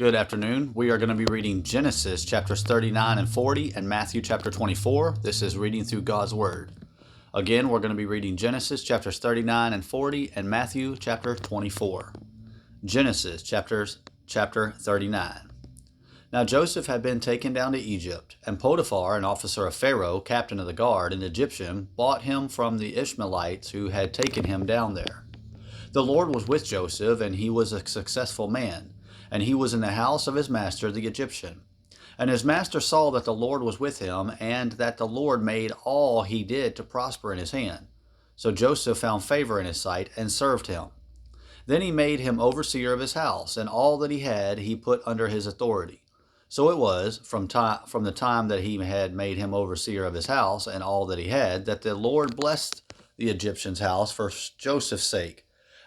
Good afternoon. We are going to be reading Genesis chapters 39 and 40 and Matthew chapter 24. This is reading through God's Word. Again, we're going to be reading Genesis chapters 39 and 40 and Matthew chapter 24. Genesis chapter 39. Now Joseph had been taken down to Egypt, and Potiphar, an officer of Pharaoh, captain of the guard, an Egyptian, bought him from the Ishmaelites who had taken him down there. The Lord was with Joseph, and he was a successful man. And he was in the house of his master the Egyptian. And his master saw that the Lord was with him, and that the Lord made all he did to prosper in his hand. So Joseph found favor in his sight, and served him. Then he made him overseer of his house, and all that he had he put under his authority. So it was, from the time that he had made him overseer of his house, and all that he had, that the Lord blessed the Egyptian's house for Joseph's sake.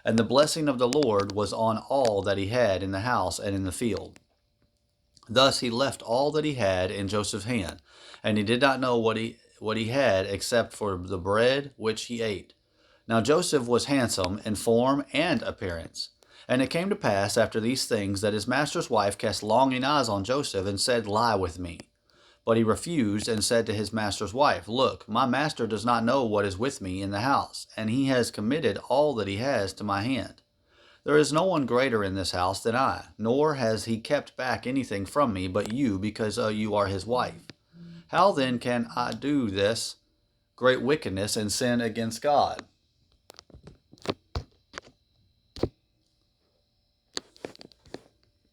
And the blessing of the Lord was on all that he had in the house and in the field. Thus he left all that he had in Joseph's hand, and he did not know what he had except for the bread which he ate. Now Joseph was handsome in form and appearance. And it came to pass after these things that his master's wife cast longing eyes on Joseph, and said, "Lie with me." But he refused, and said to his master's wife, "Look, my master does not know what is with me in the house, and he has committed all that he has to my hand. There is no one greater in this house than I, nor has he kept back anything from me but you, because you are his wife. How then can I do this great wickedness and sin against God?"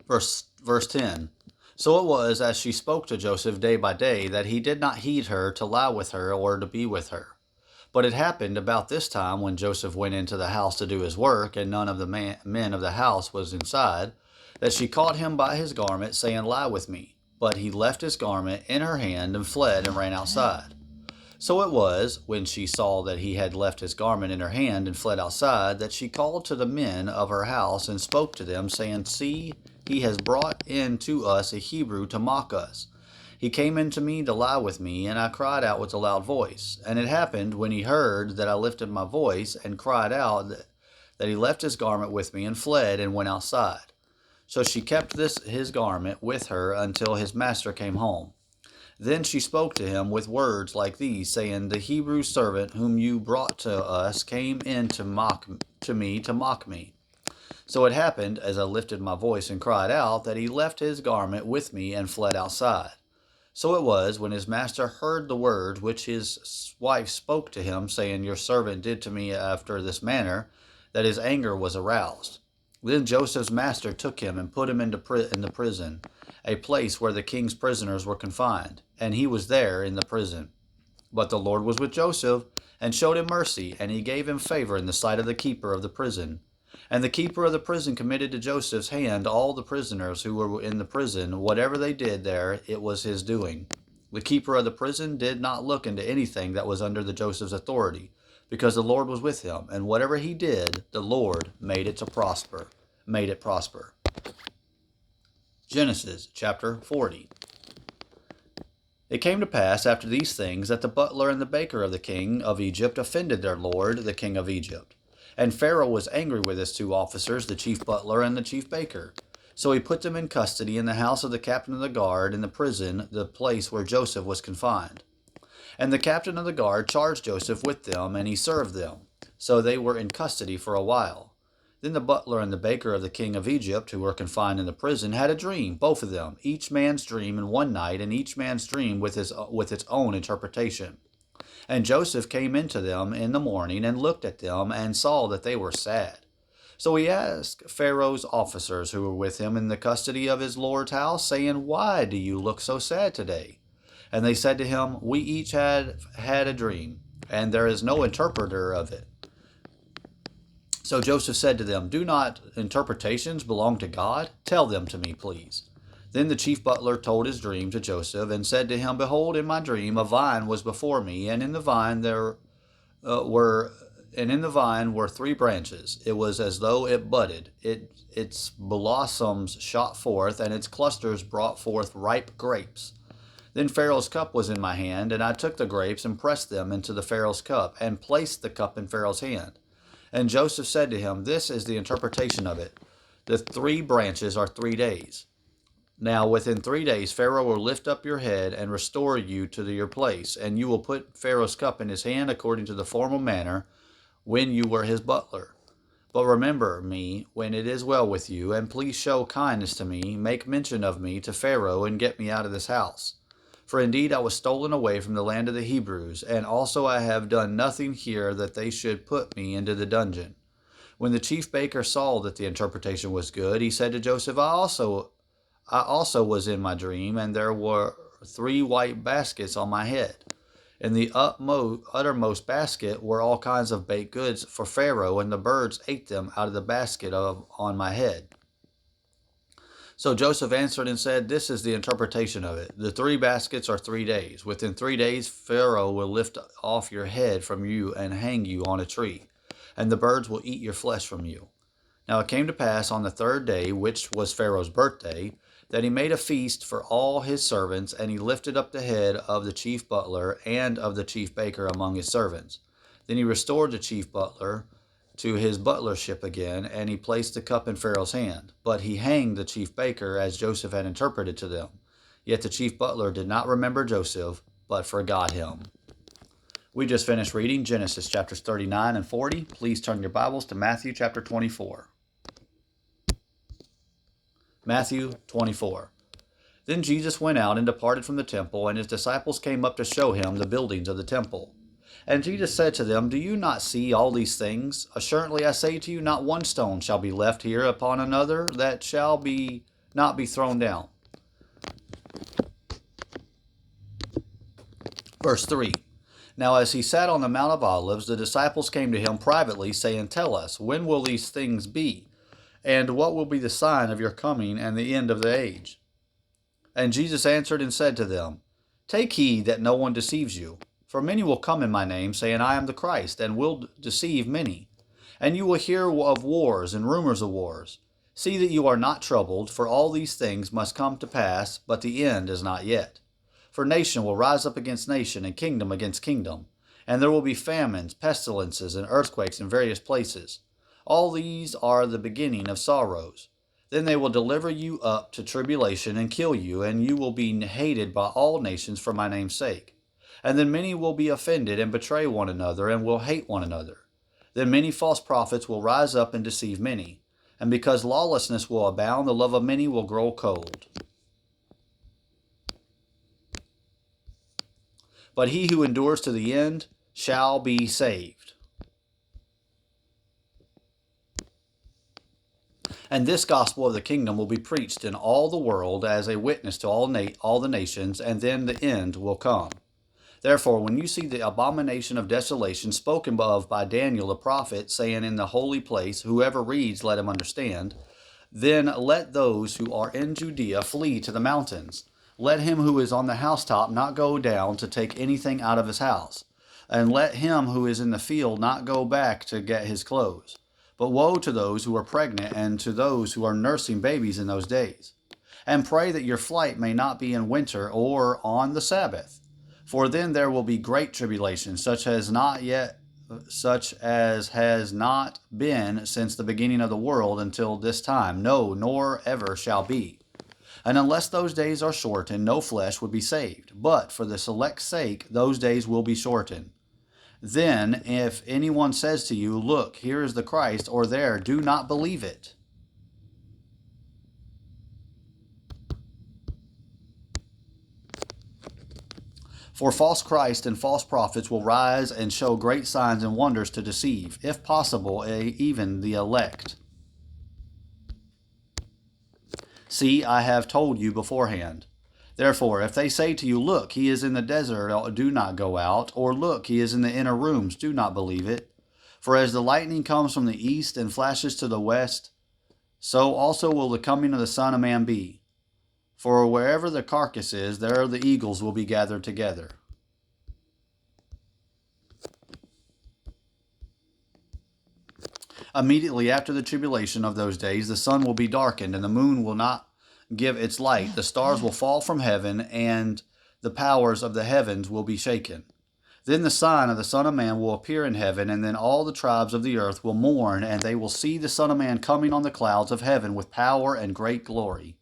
Verse 10. So it was, as she spoke to Joseph day by day, that he did not heed her to lie with her or to be with her. But it happened about this time, when Joseph went into the house to do his work, and none of the men of the house was inside, that she caught him by his garment, saying, "Lie with me." But he left his garment in her hand, and fled, and ran outside. So it was, when she saw that he had left his garment in her hand, and fled outside, that she called to the men of her house, and spoke to them, saying, "See, he has brought in to us a Hebrew to mock us. He came in to me to lie with me, and I cried out with a loud voice. And it happened, when he heard that I lifted my voice and cried out, that he left his garment with me, and fled, and went outside. So she kept his garment with her until his master came home. Then she spoke to him with words like these, saying, "The Hebrew servant whom you brought to us came in to mock me. So it happened, as I lifted my voice and cried out, that he left his garment with me and fled outside. So it was, when his master heard the words which his wife spoke to him, saying, 'Your servant did to me after this manner,' that his anger was aroused. Then Joseph's master took him and put him in the prison, a place where the king's prisoners were confined, and he was there in the prison. But the Lord was with Joseph, and showed him mercy, and he gave him favor in the sight of the keeper of the prison. And the keeper of the prison committed to Joseph's hand all the prisoners who were in the prison. Whatever they did there, it was his doing. The keeper of the prison did not look into anything that was under the Joseph's authority, because the Lord was with him, and whatever he did, the Lord made it prosper. Genesis chapter 40. It came to pass after these things that the butler and the baker of the king of Egypt offended their lord, the king of Egypt. And Pharaoh was angry with his two officers, the chief butler and the chief baker. So he put them in custody in the house of the captain of the guard, in the prison, the place where Joseph was confined. And the captain of the guard charged Joseph with them, and he served them. So they were in custody for a while. Then the butler and the baker of the king of Egypt, who were confined in the prison, had a dream, both of them, each man's dream in one night, and each man's dream with its own interpretation. And Joseph came into them in the morning, and looked at them, and saw that they were sad. So he asked Pharaoh's officers who were with him in the custody of his lord's house, saying, "Why do you look so sad today?" And they said to him, "We each had a dream, and there is no interpreter of it." So Joseph said to them, "Do not interpretations belong to God? Tell them to me, please." Then the chief butler told his dream to Joseph, and said to him, "Behold, in my dream a vine was before me, and in the vine were 3 branches. It was as though it budded. Its blossoms shot forth, and its clusters brought forth ripe grapes. Then Pharaoh's cup was in my hand, and I took the grapes and pressed them into the Pharaoh's cup, and placed the cup in Pharaoh's hand." And Joseph said to him, "This is the interpretation of it. The 3 branches are 3 days. Now within 3 days Pharaoh will lift up your head and restore you to your place, and you will put Pharaoh's cup in his hand according to the formal manner when you were his butler. But remember me when it is well with you, and please show kindness to me, make mention of me to Pharaoh, and get me out of this house. For indeed I was stolen away from the land of the Hebrews, and also I have done nothing here that they should put me into the dungeon. When the chief baker saw that the interpretation was good, he said to Joseph, I also was in my dream, and there were 3 white baskets on my head. In the uttermost basket were all kinds of baked goods for Pharaoh, and the birds ate them out of the basket on my head. So Joseph answered and said, This is the interpretation of it. The 3 baskets are 3 days. Within 3 days Pharaoh will lift off your head from you and hang you on a tree, and the birds will eat your flesh from you. Now it came to pass on the 3rd day, which was Pharaoh's birthday, that he made a feast for all his servants, and he lifted up the head of the chief butler and of the chief baker among his servants. Then he restored the chief butler to his butlership again, and he placed the cup in Pharaoh's hand. But he hanged the chief baker as Joseph had interpreted to them. Yet the chief butler did not remember Joseph, but forgot him. We just finished reading Genesis chapters 39 and 40. Please turn your Bibles to Matthew chapter 24. Matthew 24. Then Jesus went out and departed from the temple, and his disciples came up to show him the buildings of the temple. And Jesus said to them, Do you not see all these things? Assuredly I say to you, not one stone shall be left here upon another that shall not be thrown down. Verse 3. Now as he sat on the Mount of Olives, the disciples came to him privately, saying, Tell us, when will these things be? And what will be the sign of your coming and the end of the age? And Jesus answered and said to them, Take heed that no one deceives you. For many will come in my name, saying, I am the Christ, and will deceive many. And you will hear of wars and rumors of wars. See that you are not troubled, for all these things must come to pass, but the end is not yet. For nation will rise up against nation, and kingdom against kingdom. And there will be famines, pestilences, and earthquakes in various places. All these are the beginning of sorrows. Then they will deliver you up to tribulation and kill you, and you will be hated by all nations for my name's sake. And then many will be offended and betray one another and will hate one another. Then many false prophets will rise up and deceive many. And because lawlessness will abound, the love of many will grow cold. But he who endures to the end shall be saved. And this gospel of the kingdom will be preached in all the world as a witness to all the nations, and then the end will come. Therefore, when you see the abomination of desolation spoken of by Daniel the prophet, saying in the holy place, Whoever reads, let him understand, then let those who are in Judea flee to the mountains. Let him who is on the housetop not go down to take anything out of his house, and let him who is in the field not go back to get his clothes. But woe to those who are pregnant and to those who are nursing babies in those days. And pray that your flight may not be in winter or on the Sabbath. For then there will be great tribulation, such as has not been since the beginning of the world until this time, no, nor ever shall be. And unless those days are shortened, no flesh would be saved. But for the select's sake, those days will be shortened. Then, if anyone says to you, Look, here is the Christ, or there, do not believe it. For false Christ and false prophets will rise and show great signs and wonders to deceive, if possible, even the elect. See, I have told you beforehand. Therefore, if they say to you, Look, he is in the desert, do not go out, or Look, he is in the inner rooms, do not believe it. For as the lightning comes from the east and flashes to the west, so also will the coming of the Son of Man be. For wherever the carcass is, there the eagles will be gathered together. Immediately after the tribulation of those days, the sun will be darkened, and the moon will not give its light. The stars will fall from heaven, and the powers of the heavens will be shaken. Then the sign of the Son of Man will appear in heaven, and then all the tribes of the earth will mourn, and they will see the Son of Man coming on the clouds of heaven with power and great glory.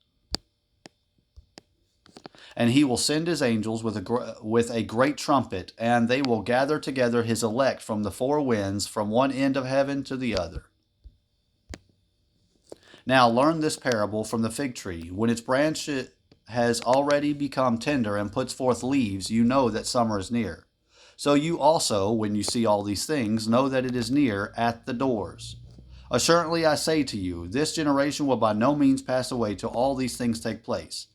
And he will send his angels with a great trumpet, and they will gather together his elect from the four winds, from one end of heaven to the other. Now learn this parable from the fig tree. When its branch has already become tender and puts forth leaves, you know that summer is near. So you also, when you see all these things, know that it is near at the doors. Assuredly I say to you, this generation will by no means pass away till all these things take place.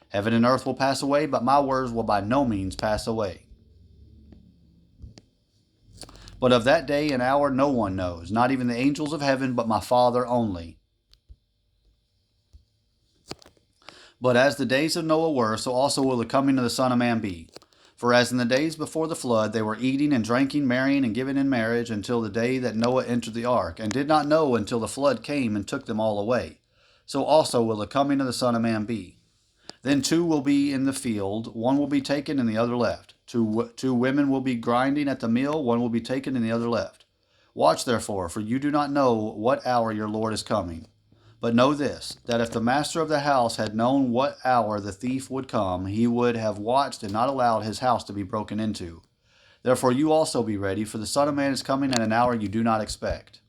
Heaven and earth will pass away, but my words will by no means pass away. But of that day and hour no one knows, not even the angels of heaven, but my Father only. But as the days of Noah were, so also will the coming of the Son of Man be. For as in the days before the flood, they were eating and drinking, marrying and giving in marriage, until the day that Noah entered the ark, and did not know until the flood came and took them all away. So also will the coming of the Son of Man be. Then two will be in the field, one will be taken and the other left. Two women will be grinding at the mill, one will be taken and the other left. Watch therefore, for you do not know what hour your Lord is coming. But know this, that if the master of the house had known what hour the thief would come, he would have watched and not allowed his house to be broken into. Therefore you also be ready, for the Son of Man is coming at an hour you do not expect.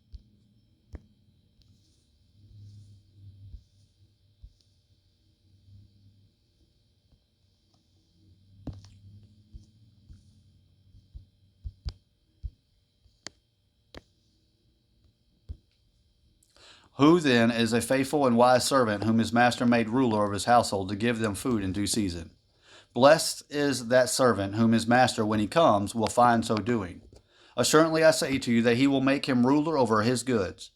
Who then is a faithful and wise servant whom his master made ruler over his household to give them food in due season? Blessed is that servant whom his master, when he comes, will find so doing. Assuredly I say to you that he will make him ruler over his goods.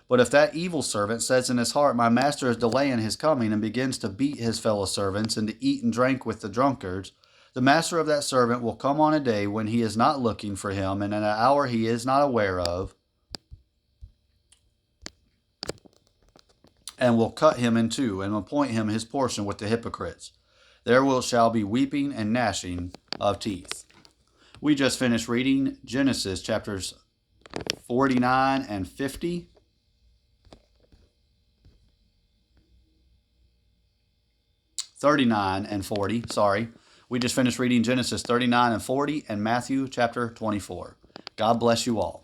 But if that evil servant says in his heart, my master is delaying his coming, and begins to beat his fellow servants and to eat and drink with the drunkards, the master of that servant will come on a day when he is not looking for him, and in an hour he is not aware of, and will cut him in two, and appoint him his portion with the hypocrites. Shall be weeping and gnashing of teeth. We just finished reading Genesis chapters 49 and 50. 39 and 40, sorry. We just finished reading Genesis 39 and 40 and Matthew chapter 24. God bless you all.